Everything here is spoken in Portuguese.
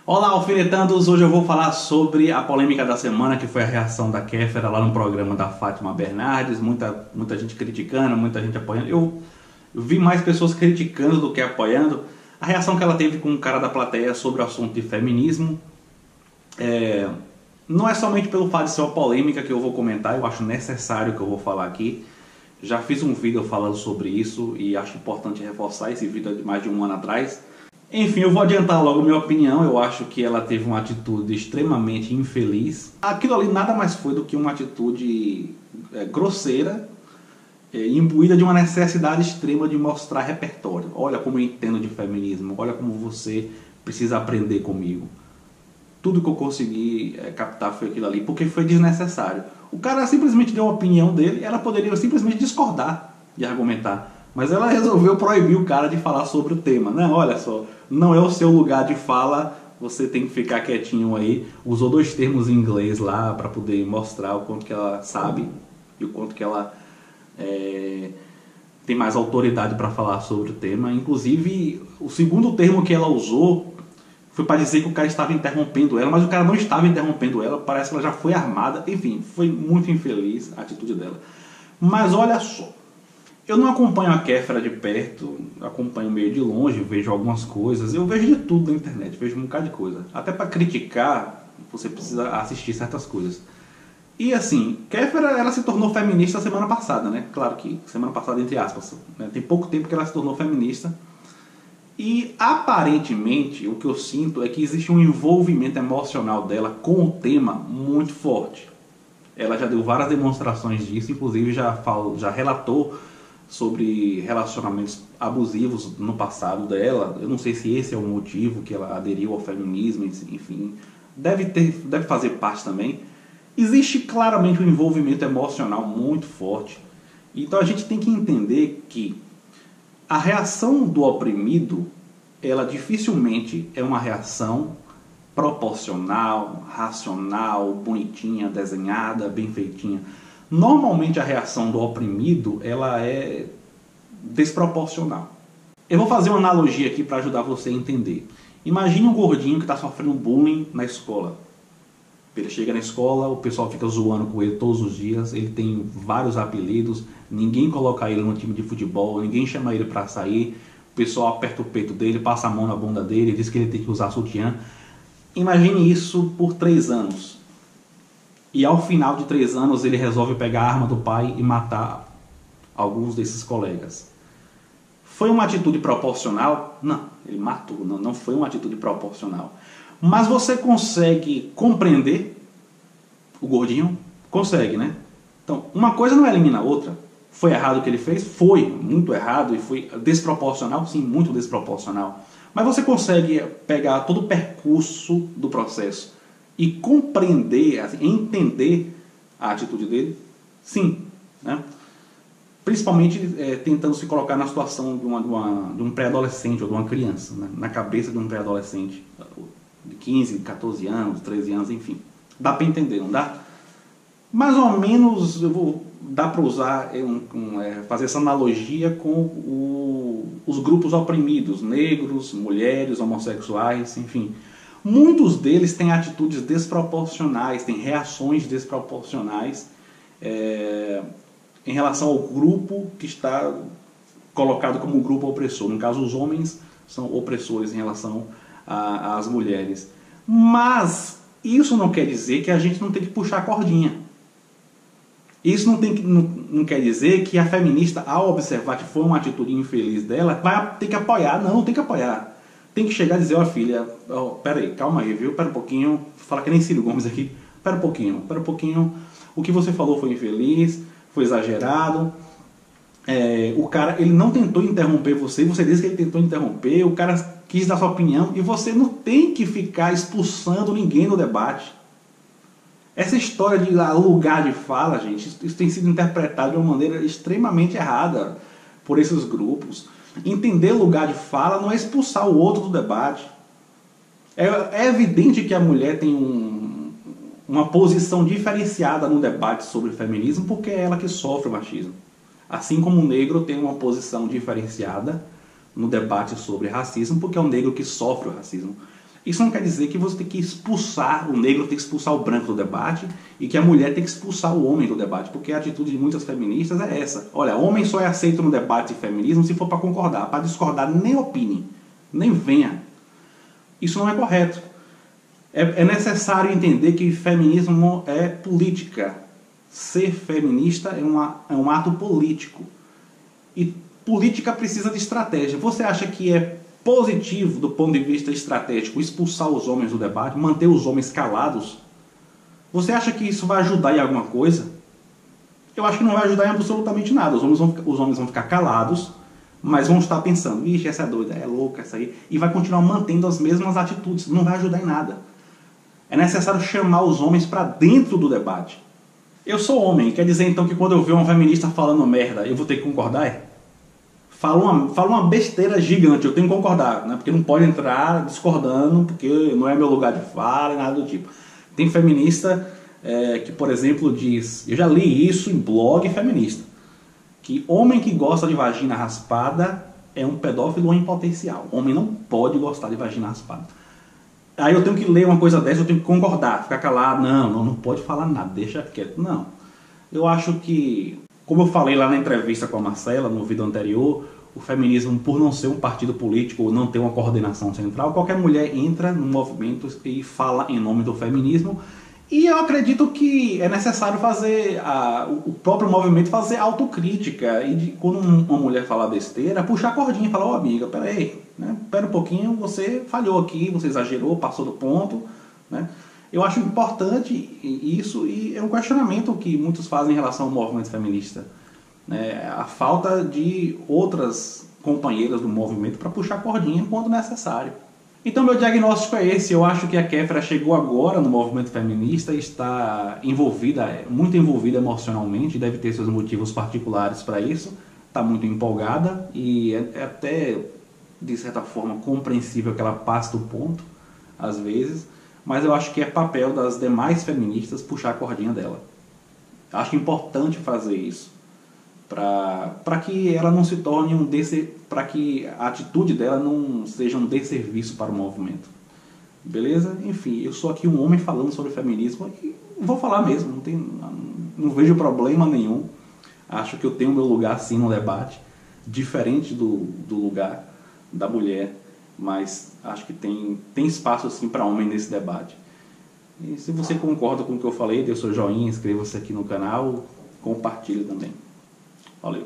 Olá, alfinetandos! Hoje eu vou falar sobre a polêmica da semana, que foi a reação da Kéfera lá no programa da Fátima Bernardes. Muita gente criticando, muita gente apoiando. Eu vi mais pessoas criticando do que apoiando. A reação que ela teve com o cara da plateia sobre o assunto de feminismo. Não é somente pelo fato de ser uma polêmica que eu vou comentar, eu acho necessário que eu vou falar aqui. Já fiz um vídeo falando sobre isso e acho importante reforçar. Esse vídeo é de mais de um ano atrás. Enfim, eu vou adiantar logo minha opinião. Eu acho que ela teve uma atitude extremamente infeliz. Aquilo ali nada mais foi do que uma atitude grosseira, imbuída de uma necessidade extrema de mostrar repertório. Olha como eu entendo de feminismo, olha como você precisa aprender comigo. Tudo que eu consegui captar foi aquilo ali, porque foi desnecessário. O cara simplesmente deu a opinião dele, ela poderia simplesmente discordar de argumentar. Mas ela resolveu proibir o cara de falar sobre o tema. Não, olha só, não é o seu lugar de fala, você tem que ficar quietinho aí. Usou dois termos em inglês lá para poder mostrar o quanto que ela sabe e o quanto que ela tem mais autoridade para falar sobre o tema. Inclusive, o segundo termo que ela usou foi para dizer que o cara estava interrompendo ela, mas o cara não estava interrompendo ela, parece que ela já foi armada. Enfim, foi muito infeliz a atitude dela. Mas olha só, eu não acompanho a Kéfera de perto, acompanho meio de longe, vejo algumas coisas, eu vejo de tudo na internet, vejo um bocado de coisa. Até para criticar, você precisa assistir certas coisas. E assim, Kéfera, ela se tornou feminista semana passada, né? Claro que semana passada entre aspas, né? Tem pouco tempo que ela se tornou feminista. E aparentemente o que eu sinto é que existe um envolvimento emocional dela com o tema muito forte. Ela já deu várias demonstrações disso, inclusive já relatou sobre relacionamentos abusivos no passado dela. Eu não sei se esse é o motivo que ela aderiu ao feminismo, enfim, deve fazer parte também. Existe claramente um envolvimento emocional muito forte. Então a gente tem que entender que a reação do oprimido, ela dificilmente é uma reação proporcional, racional, bonitinha, desenhada, bem feitinha. Normalmente a reação do oprimido, ela é desproporcional. Eu vou fazer uma analogia aqui para ajudar você a entender. Imagine um gordinho que está sofrendo bullying na escola. Ele chega na escola, o pessoal fica zoando com ele todos os dias, ele tem vários apelidos, ninguém coloca ele no time de futebol, ninguém chama ele para sair, o pessoal aperta o peito dele, passa a mão na bunda dele, diz que ele tem que usar sutiã. Imagine isso por 3 anos. E ao final de 3 anos ele resolve pegar a arma do pai e matar alguns desses colegas. Foi uma atitude proporcional? Não, ele matou, não foi uma atitude proporcional. Mas você consegue compreender o gordinho? Consegue, né? Então, uma coisa não elimina a outra. Foi errado o que ele fez? Foi muito errado e foi desproporcional? Sim, muito desproporcional. Mas você consegue pegar todo o percurso do processo e compreender, assim, entender a atitude dele? Sim, né? Principalmente tentando se colocar na situação de um pré-adolescente ou de uma criança, né? Na cabeça de um pré-adolescente de 15, 14 anos, 13 anos, enfim. Dá para entender, não dá? Mais ou menos dá para usar, fazer essa analogia com os grupos oprimidos, negros, mulheres, homossexuais, enfim. Muitos deles têm atitudes desproporcionais, têm reações desproporcionais em relação ao grupo que está colocado como grupo opressor. No caso, os homens são opressores em relação às mulheres. Mas isso não quer dizer que a gente não tem que puxar a cordinha. Isso não quer dizer que a feminista, ao observar que foi uma atitude infeliz dela, vai ter que apoiar. Não tem que apoiar. Tem que chegar e dizer, ó filha, peraí, calma aí, viu? Pera um pouquinho, fala que nem Ciro Gomes aqui. Pera um pouquinho. O que você falou foi infeliz, foi exagerado. O cara, ele não tentou interromper você disse que ele tentou interromper, o cara quis dar sua opinião e você não tem que ficar expulsando ninguém no debate. Essa história de lugar de fala, gente, isso tem sido interpretado de uma maneira extremamente errada por esses grupos. Entender lugar de fala não é expulsar o outro do debate. É evidente que a mulher tem uma posição diferenciada no debate sobre feminismo porque é ela que sofre o machismo. Assim como o negro tem uma posição diferenciada no debate sobre racismo porque é o negro que sofre o racismo. Isso não quer dizer que você tem que expulsar o negro, tem que expulsar o branco do debate e que a mulher tem que expulsar o homem do debate, porque a atitude de muitas feministas é essa. Olha, homem só é aceito no debate de feminismo se for para concordar. Para discordar, nem opine, nem venha. Isso não é correto. É necessário entender que feminismo é política. Ser feminista é um ato político. E política precisa de estratégia. Você acha que é positivo do ponto de vista estratégico expulsar os homens do debate, manter os homens calados? Você acha que isso vai ajudar em alguma coisa? Eu acho que não vai ajudar em absolutamente nada. Os homens vão ficar calados, mas vão estar pensando, ixi, essa é doida, é louca essa aí, e vai continuar mantendo as mesmas atitudes. Não vai ajudar em nada. É necessário chamar os homens para dentro do debate. Eu sou homem, quer dizer então que quando eu ver uma feminista falando merda, eu vou ter que concordar? Fala uma besteira gigante, eu tenho que concordar, né? Porque não pode entrar discordando, porque não é meu lugar de fala e nada do tipo. Tem feminista que, por exemplo, diz, eu já li isso em blog feminista, que homem que gosta de vagina raspada é um pedófilo ou em potencial. Homem não pode gostar de vagina raspada. Aí eu tenho que ler uma coisa dessa, eu tenho que concordar, ficar calado, não pode falar nada, deixa quieto. Não, eu acho que, como eu falei lá na entrevista com a Marcela, no vídeo anterior, o feminismo, por não ser um partido político ou não ter uma coordenação central, qualquer mulher entra no movimento e fala em nome do feminismo. E eu acredito que é necessário fazer, o próprio movimento fazer autocrítica. E quando uma mulher falar besteira, puxar a cordinha e falar, ô amiga, peraí, né? Pera um pouquinho, você falhou aqui, você exagerou, passou do ponto, né? Eu acho importante isso e é um questionamento que muitos fazem em relação ao movimento feminista. A falta de outras companheiras do movimento para puxar a cordinha quando necessário. Então meu diagnóstico é esse. Eu acho que a Kéfera chegou agora no movimento feminista e está muito envolvida emocionalmente, deve ter seus motivos particulares para isso, está muito empolgada e é até, de certa forma, compreensível que ela passe do ponto, às vezes, mas eu acho que é papel das demais feministas puxar a cordinha dela. Acho importante fazer isso, para que ela não se torne para que a atitude dela não seja um desserviço para o movimento. Beleza? Enfim, eu sou aqui um homem falando sobre feminismo e vou falar mesmo, não vejo problema nenhum. Acho que eu tenho meu lugar sim no debate, diferente do lugar da mulher, mas acho que tem espaço sim para homem nesse debate. E se você concorda com o que eu falei, dê o seu joinha, inscreva-se aqui no canal, compartilhe também. Valeu!